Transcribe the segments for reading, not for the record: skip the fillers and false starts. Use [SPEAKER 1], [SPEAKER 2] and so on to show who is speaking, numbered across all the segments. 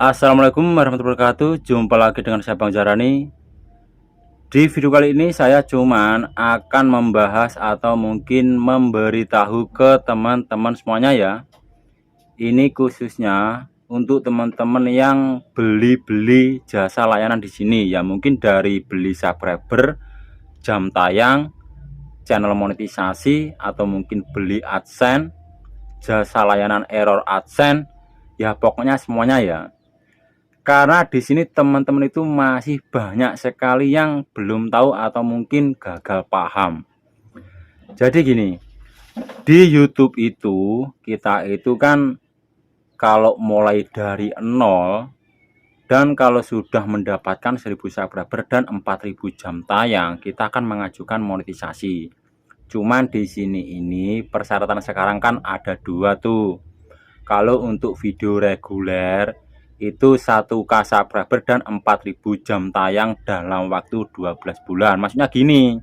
[SPEAKER 1] Assalamualaikum warahmatullahi wabarakatuh. Jumpa lagi dengan saya Bang Jarani. Di video kali ini saya cuman akan membahas atau mungkin memberitahu ke teman-teman semuanya ya. Ini khususnya untuk teman-teman yang beli-beli jasa layanan di sini ya, mungkin dari beli subscriber, jam tayang, channel monetisasi, atau mungkin beli AdSense, jasa layanan error AdSense, ya pokoknya semuanya ya. Karena di sini teman-teman itu masih banyak sekali yang belum tahu atau mungkin gagal paham. Jadi gini, di YouTube itu kita itu kan kalau mulai dari nol dan kalau sudah mendapatkan 1000 subscriber dan 4000 jam tayang, kita akan mengajukan monetisasi. Cuman di sini ini persyaratan sekarang kan ada dua tuh. Kalau untuk video reguler itu 1K subscriber dan 4000 jam tayang dalam waktu 12 bulan. Maksudnya gini,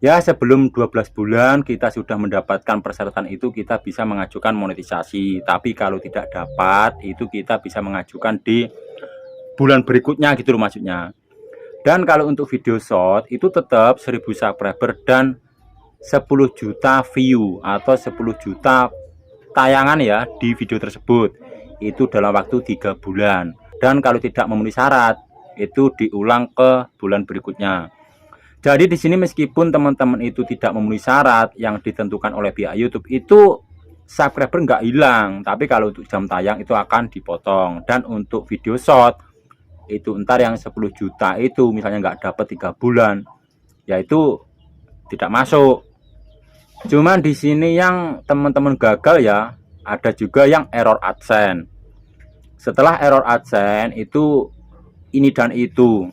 [SPEAKER 1] ya sebelum 12 bulan kita sudah mendapatkan persyaratan itu, kita bisa mengajukan monetisasi. Tapi kalau tidak dapat, itu kita bisa mengajukan di bulan berikutnya gitu loh maksudnya. Dan kalau untuk video short itu tetap 1000 subscriber dan 10 juta view atau 10 juta tayangan ya di video tersebut, itu dalam waktu 3 bulan. Dan kalau tidak memenuhi syarat, itu diulang ke bulan berikutnya. Jadi di sini meskipun teman-teman itu tidak memenuhi syarat yang ditentukan oleh pihak YouTube, itu subscriber nggak hilang, tapi kalau untuk jam tayang itu akan dipotong. Dan untuk video short itu ntar yang 10 juta itu misalnya nggak dapat 3 bulan, yaitu tidak masuk. Cuman di sini yang teman-teman gagal ya, ada juga yang error AdSense. Setelah error AdSense itu ini dan itu,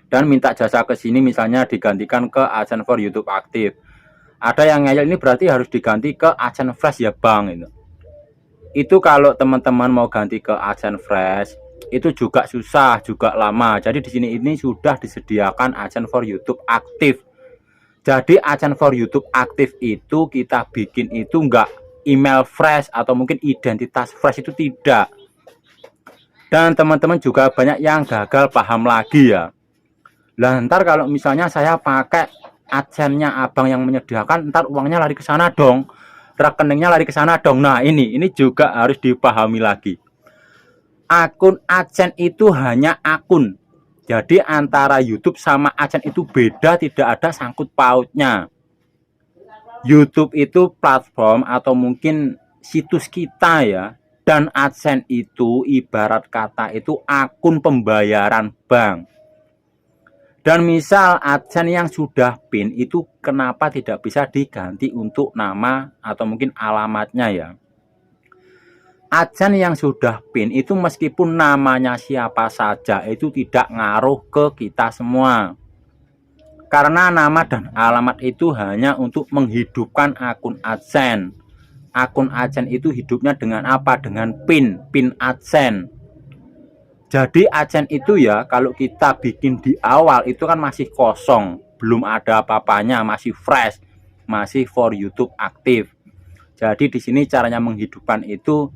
[SPEAKER 1] dan minta jasa ke sini misalnya digantikan ke AdSense for YouTube aktif. Ada yang ngeyel, ini berarti harus diganti ke AdSense Fresh ya Bang. Itu kalau teman-teman mau ganti ke AdSense Fresh itu juga susah, juga lama. Jadi di sini ini sudah disediakan AdSense for YouTube aktif. Jadi AdSense for YouTube aktif itu kita bikin itu enggak email fresh atau mungkin identitas fresh, itu tidak. Dan teman-teman juga banyak yang gagal paham lagi ya. Lah ntar kalau misalnya saya pakai AdSense-nya abang yang menyediakan, ntar uangnya lari ke sana dong, rekeningnya lari ke sana dong. Nah ini juga harus dipahami lagi. Akun AdSense itu hanya akun. Jadi antara YouTube sama AdSense itu beda, tidak ada sangkut pautnya. YouTube itu platform atau mungkin situs kita ya. Dan AdSense itu ibarat kata itu akun pembayaran bank. Dan misal AdSense yang sudah PIN itu kenapa tidak bisa diganti untuk nama atau mungkin alamatnya ya. AdSense yang sudah PIN itu meskipun namanya siapa saja itu tidak ngaruh ke kita semua. Karena nama dan alamat itu hanya untuk menghidupkan akun AdSense. Akun AdSense itu hidupnya dengan apa? Dengan PIN AdSense. Jadi AdSense itu ya kalau kita bikin di awal itu kan masih kosong, belum ada apa-apanya, masih fresh, masih for YouTube aktif. Jadi di sini caranya menghidupkan itu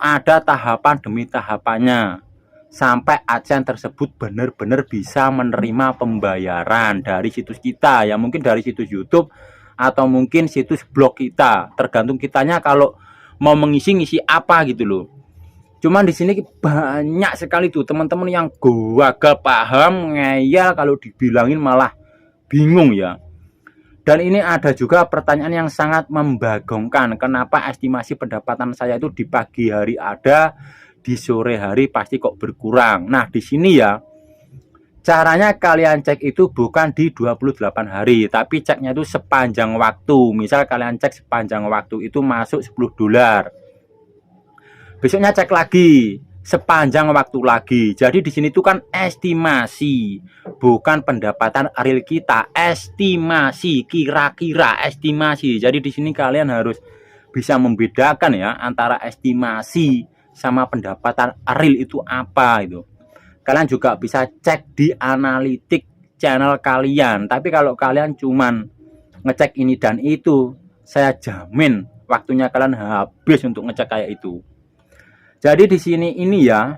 [SPEAKER 1] ada tahapan demi tahapannya sampai AdSense tersebut benar-benar bisa menerima pembayaran dari situs kita ya, mungkin dari situs YouTube atau mungkin situs blog kita, tergantung kitanya kalau mau ngisi apa gitu loh. Cuman di sini banyak sekali tuh teman-teman yang gagal paham, ngeyel, kalau dibilangin malah bingung ya. Dan ini ada juga pertanyaan yang sangat membagongkan. Kenapa estimasi pendapatan saya itu di pagi hari ada, di sore hari pasti kok berkurang. Nah, di sini ya caranya kalian cek itu bukan di 28 hari, tapi ceknya itu sepanjang waktu. Misal kalian cek sepanjang waktu itu masuk $10. Besoknya cek lagi sepanjang waktu lagi. Jadi di sini tuh kan estimasi, bukan pendapatan real kita, estimasi, kira-kira estimasi. Jadi di sini kalian harus bisa membedakan ya antara estimasi sama pendapatan real itu apa itu. Kalian juga bisa cek di analitik channel kalian. Tapi kalau kalian cuman ngecek ini dan itu, saya jamin waktunya kalian habis untuk ngecek kayak itu. Jadi di sini ini ya,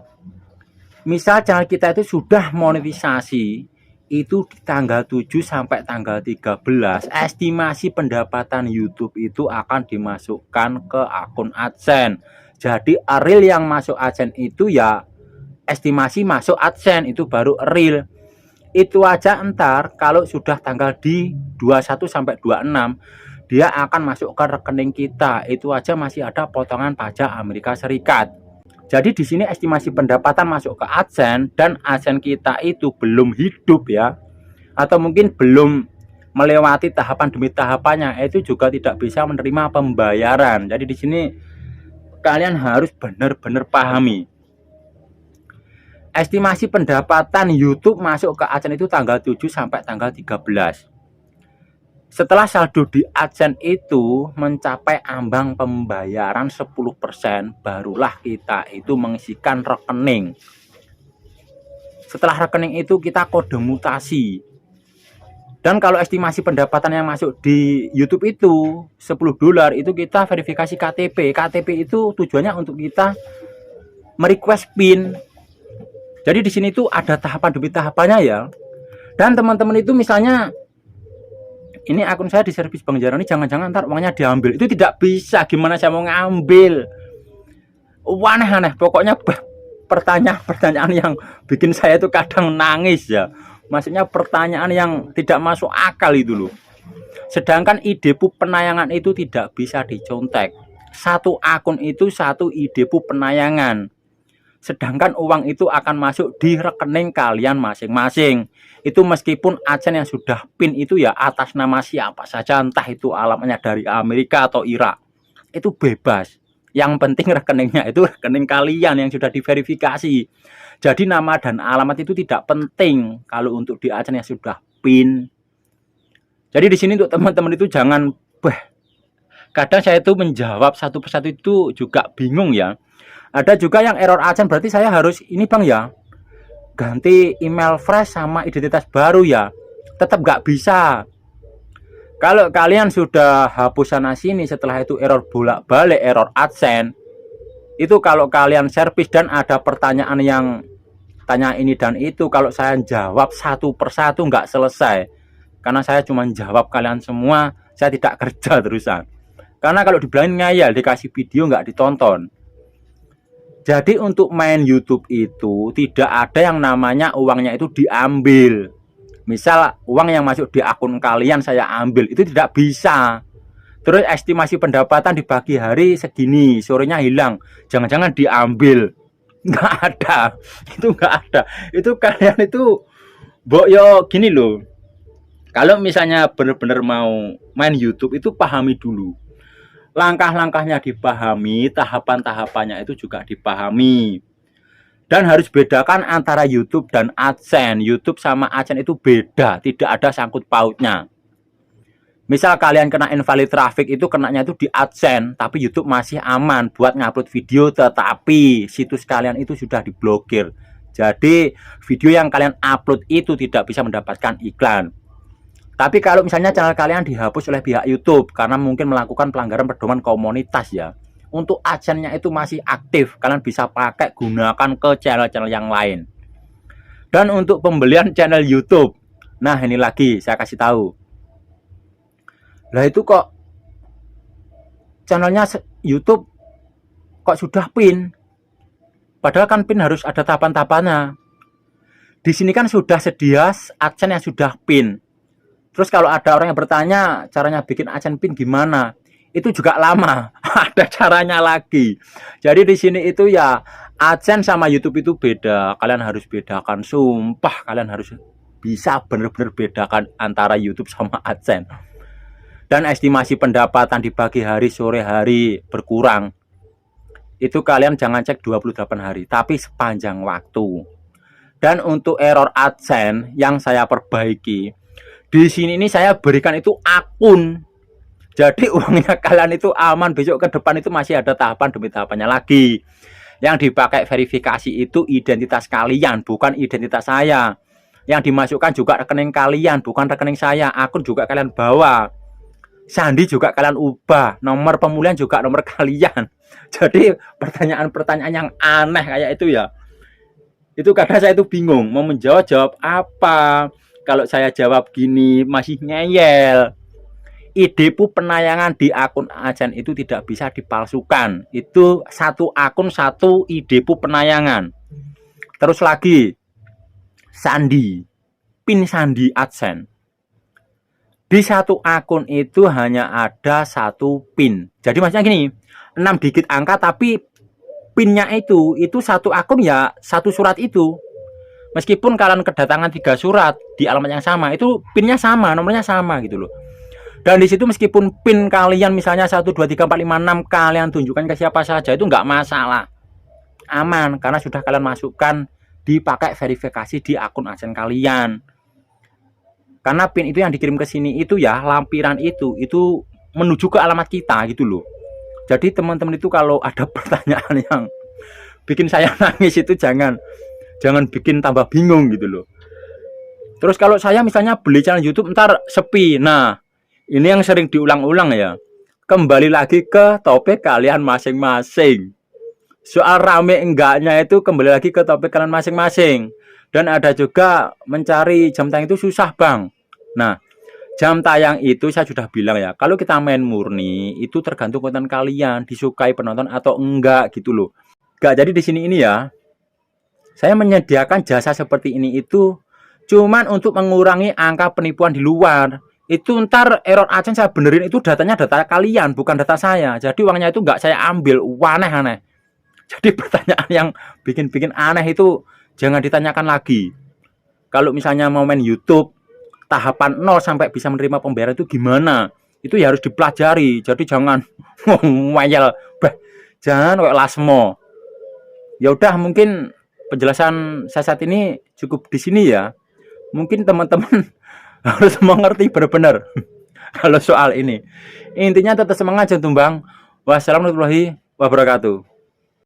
[SPEAKER 1] misal channel kita itu sudah monetisasi itu di tanggal 7 sampai tanggal 13, estimasi pendapatan YouTube itu akan dimasukkan ke akun AdSense. Jadi real yang masuk AdSense itu ya estimasi masuk AdSense, itu baru real. Itu aja ntar kalau sudah tanggal di 21 sampai 26 dia akan masuk ke rekening kita. Itu aja masih ada potongan pajak Amerika Serikat. Jadi di sini estimasi pendapatan masuk ke AdSense dan AdSense kita itu belum hidup ya, atau mungkin belum melewati tahapan demi tahapannya, itu juga tidak bisa menerima pembayaran. Jadi di sini kalian harus benar-benar pahami. Estimasi pendapatan YouTube masuk ke AdSense itu tanggal 7 sampai tanggal 13. Setelah saldo di AdSense itu mencapai ambang pembayaran 10%, barulah kita itu mengisikan rekening. Setelah rekening itu kita kode mutasi. Dan kalau estimasi pendapatan yang masuk di YouTube itu $10, itu kita verifikasi KTP. KTP itu tujuannya untuk kita merequest PIN. Jadi di sini tuh ada tahapan demi tahapannya ya. Dan teman-teman itu misalnya ini akun saya di servis Bang Jarani, jangan-jangan ntar uangnya diambil. Itu tidak bisa. Gimana saya mau ngambil? Aneh-aneh. Pokoknya pertanyaan yang bikin saya itu kadang nangis ya. Maksudnya pertanyaan yang tidak masuk akal itu loh. Sedangkan IDPU penayangan itu tidak bisa dicontek. Satu akun itu satu IDPU penayangan. Sedangkan uang itu akan masuk di rekening kalian masing-masing. Itu meskipun AdSense yang sudah PIN itu ya atas nama siapa saja, entah itu alamatnya dari Amerika atau Irak, itu bebas. Yang penting rekeningnya itu rekening kalian yang sudah diverifikasi. Jadi nama dan alamat itu tidak penting kalau untuk di AdSense yang sudah PIN. Jadi di sini untuk teman-teman itu jangan kadang saya itu menjawab satu persatu itu juga bingung ya. Ada juga yang error AdSense, berarti saya harus ini Bang ya, ganti email fresh sama identitas baru ya. Tetap nggak bisa. Kalau kalian sudah hapus sana sini, setelah itu error bolak-balik, error AdSense, itu kalau kalian servis dan ada pertanyaan yang tanya ini dan itu, kalau saya jawab satu persatu nggak selesai. Karena saya cuma jawab kalian semua, saya tidak kerja terusan. Karena kalau dibilangin ngayal, dikasih video nggak ditonton. Jadi untuk main YouTube itu tidak ada yang namanya uangnya itu diambil. Misal uang yang masuk di akun kalian saya ambil, itu tidak bisa. Terus estimasi pendapatan di pagi hari segini, sorenya hilang, jangan-jangan diambil. Nggak ada, itu nggak ada. Itu kalian itu yo gini loh. Kalau misalnya benar-benar mau main YouTube itu pahami dulu. Langkah-langkahnya dipahami, tahapan-tahapannya itu juga dipahami. Dan harus bedakan antara YouTube dan AdSense. YouTube sama AdSense itu beda, tidak ada sangkut pautnya. Misal kalian kena invalid traffic itu kenanya itu di AdSense, tapi YouTube masih aman buat ngupload video, tetapi situs kalian itu sudah diblokir. Jadi video yang kalian upload itu tidak bisa mendapatkan iklan. Tapi kalau misalnya channel kalian dihapus oleh pihak YouTube karena mungkin melakukan pelanggaran pedoman komunitas ya, untuk AdSense-nya itu masih aktif, kalian bisa pakai gunakan ke channel-channel yang lain. Dan untuk pembelian channel YouTube, nah ini lagi saya kasih tahu. Lah itu kok channelnya YouTube kok sudah PIN? Padahal kan PIN harus ada tahapan-tahapannya. Di sini kan sudah sedia AdSense yang sudah PIN. Terus kalau ada orang yang bertanya caranya bikin AdSense PIN gimana? Itu juga lama. Ada caranya lagi. Jadi di sini itu ya AdSense sama YouTube itu beda. Kalian harus bedakan, sumpah kalian harus bisa benar-benar bedakan antara YouTube sama AdSense. Dan estimasi pendapatan di pagi hari, sore hari berkurang. Itu kalian jangan cek 28 hari, tapi sepanjang waktu. Dan untuk error AdSense yang saya perbaiki, di sini ini saya berikan itu akun. Jadi uangnya kalian itu aman, besok ke depan itu masih ada tahapan demi tahapannya lagi. Yang dipakai verifikasi itu identitas kalian, bukan identitas saya. Yang dimasukkan juga rekening kalian, bukan rekening saya. Akun juga kalian bawa. Sandi juga kalian ubah, nomor pemulihan juga nomor kalian. Jadi pertanyaan-pertanyaan yang aneh kayak itu ya, itu kadang saya itu bingung mau menjawab apa. Kalau saya jawab gini masih ngeyel. Idepu penayangan di akun Adsense itu tidak bisa dipalsukan. Itu satu akun satu idepu penayangan. Terus lagi sandi, pin sandi Adsense. Di satu akun itu hanya ada satu pin. Jadi maksudnya gini, 6 digit angka tapi pinnya itu satu akun ya satu surat itu. Meskipun kalian kedatangan 3 surat di alamat yang sama, itu pinnya sama, nomornya sama gitu loh. Dan di situ meskipun pin kalian misalnya 1 2 3 4 5 6 kalian tunjukkan ke siapa saja itu nggak masalah. Aman karena sudah kalian masukkan dipakai verifikasi di akun Adsense kalian. Karena pin itu yang dikirim ke sini itu ya lampiran itu menuju ke alamat kita gitu loh. Jadi teman-teman itu kalau ada pertanyaan yang bikin saya nangis itu jangan bikin tambah bingung gitu loh. Terus kalau saya misalnya beli channel YouTube ntar sepi. Nah, ini yang sering diulang-ulang ya. Kembali lagi ke topik kalian masing-masing. Soal rame enggaknya itu kembali lagi ke topik kalian masing-masing. Dan ada juga mencari jam tayang itu susah bang. Nah, jam tayang itu saya sudah bilang ya, kalau kita main murni itu tergantung konten kalian disukai penonton atau enggak gitu loh. Enggak, jadi di sini ini ya, saya menyediakan jasa seperti ini itu cuman untuk mengurangi angka penipuan di luar. Itu ntar error Adsense saya benerin itu datanya data kalian, bukan data saya. Jadi uangnya itu enggak saya ambil, aneh-aneh. Jadi pertanyaan yang bikin aneh itu jangan ditanyakan lagi. Kalau misalnya mau main YouTube tahapan 0 sampai bisa menerima pembayaran itu gimana? Itu ya harus dipelajari. Jadi jangan ngeyel, jangan kayak lasmo. Ya udah mungkin penjelasan saya saat ini cukup di sini ya. Mungkin teman-teman harus mengerti benar-benar kalau soal ini. Intinya tetap semangat jangan tumbang. Wassalamualaikum warahmatullahi wabarakatuh.